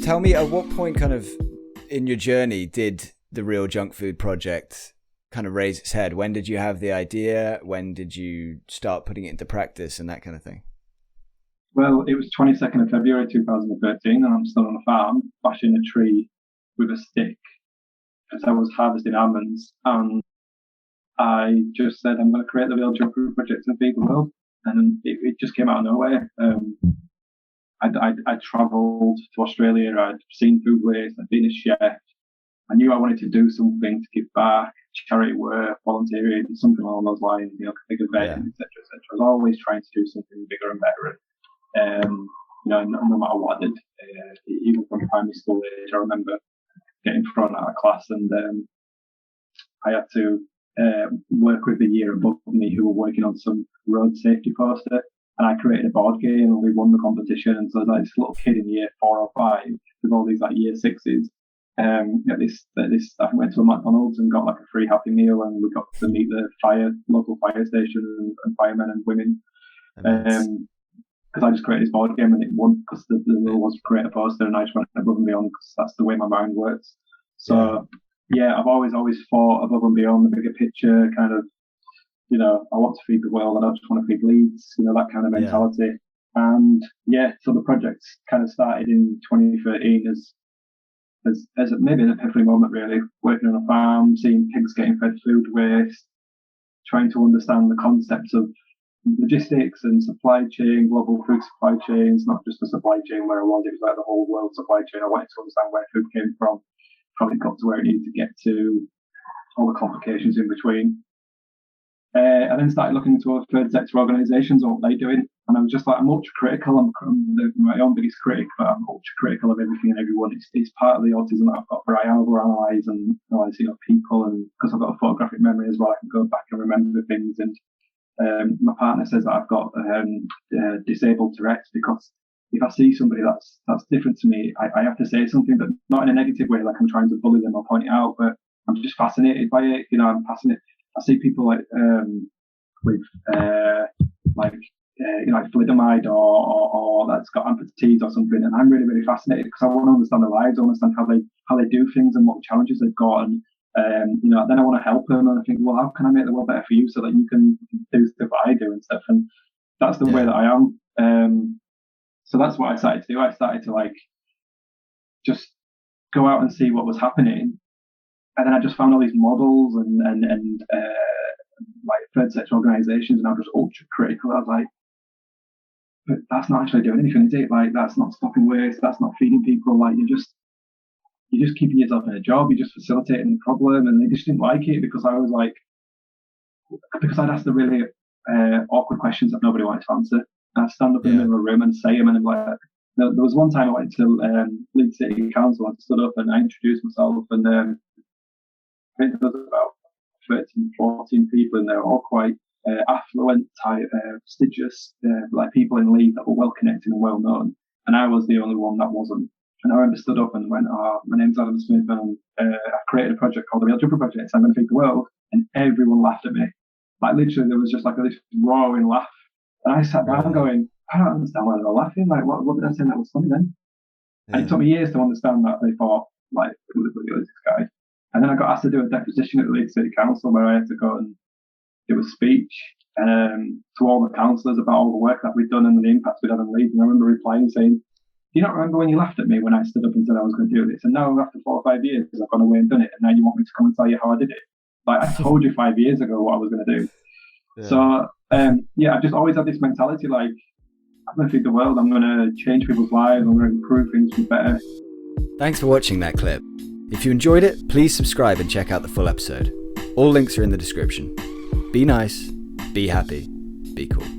tell me, at what point kind of in your journey did the Real Junk Food Project kind of raise its head? When did you have the idea? When did you start putting it into practice and that kind of thing? Well, it was 22nd of February 2013, and I'm still on a farm, bashing a tree with a stick as I was harvesting almonds. And I just said, I'm going to create the Real Junk Food Project and feed the world. And it just came out of nowhere. I travelled to Australia. I'd seen food waste. I'd been a chef. I knew I wanted to do something to give back, charity work, volunteering, something along those lines, big events, etc., etc. I was always trying to do something bigger and better. No matter what I did, even from primary school age, I remember getting thrown out of class, and I had to work with the year above me who were working on some road safety poster, and I created a board game, and we won the competition. And so this little kid in year 4 or 5 with all these year 6s. I went to a McDonald's and got a free Happy Meal, and we got to meet the local fire station and firemen and women. Because I just created this board game and it won, because the rule was to create a poster, and I just went above and beyond because that's the way my mind works. So I've always thought above and beyond the bigger picture, kind of, I want to feed the world, I don't just want to feed Leeds, that kind of mentality. And so the project kind of started in 2013 as maybe an epiphany moment, really, working on a farm, seeing pigs getting fed food waste, trying to understand the concepts of logistics and supply chain, global food supply chains, not just the supply chain where it was the whole world supply chain. I wanted to understand where food came from, how it got to where it needed to get to, all the complications in between. And then started looking into third sector organisations and what they're doing. And I was just I'm ultra critical. I'm my own biggest critic, but I'm ultra critical of everything and everyone. It's part of the autism that I've got, where I overanalyse and analyse people, and because I've got a photographic memory as well, I can go back and remember things. And my partner says that I've got disabled Tourette's, because if I see somebody that's different to me, I have to say something, but not in a negative way, like I'm trying to bully them or point it out, but I'm just fascinated by it. I'm fascinated. I see people with thalidomide or that's got amputees or something, and I'm really, really fascinated because I want to understand their lives, I understand how they do things and what challenges they've got, and then I want to help them, and I think, well, how can I make the world better for you so that you can do stuff I do and stuff, and that's the way that I am. So that's what I started to do. I started to just go out and see what was happening. And then I just found all these models and third sector organisations, and I was just ultra critical. I was like, but that's not actually doing anything, is it? That's not stopping waste. That's not feeding people. You're just keeping yourself in a job. You're just facilitating the problem. And they just didn't like it because I'd ask the really awkward questions that nobody wanted to answer. And I'd stand up in the middle of a room and say them, and there was one time I went to Leeds City Council. I stood up and I introduced myself, and I think there was about 13, 14 people, and they were all quite affluent, prestigious, people in Leeds that were well connected and well known. And I was the only one that wasn't. And I remember stood up and went, my name's Adam Smith, and I've created a project called the Real Junk Food Project, so I'm going to feed the world. And everyone laughed at me. Literally, there was just this roaring laugh. And I sat down going, I don't understand why they were laughing. What did I say that was funny then? And it took me years to understand that they thought, who is this guy? And then I got asked to do a deposition at the Leeds City Council, where I had to go and do a speech to all the councillors about all the work that we'd done and the impacts we'd had on Leeds. And I remember replying saying, do you not remember when you laughed at me when I stood up and said I was going to do this? And now after 4 or 5 years, I've gone away and done it, and now you want me to come and tell you how I did it? I told you 5 years ago what I was going to do. Yeah. So, I've just always had this mentality, I'm going to feed the world, I'm going to change people's lives, I'm going to improve things for better. Thanks for watching that clip. If you enjoyed it, please subscribe and check out the full episode. All links are in the description. Be nice, be happy, be cool.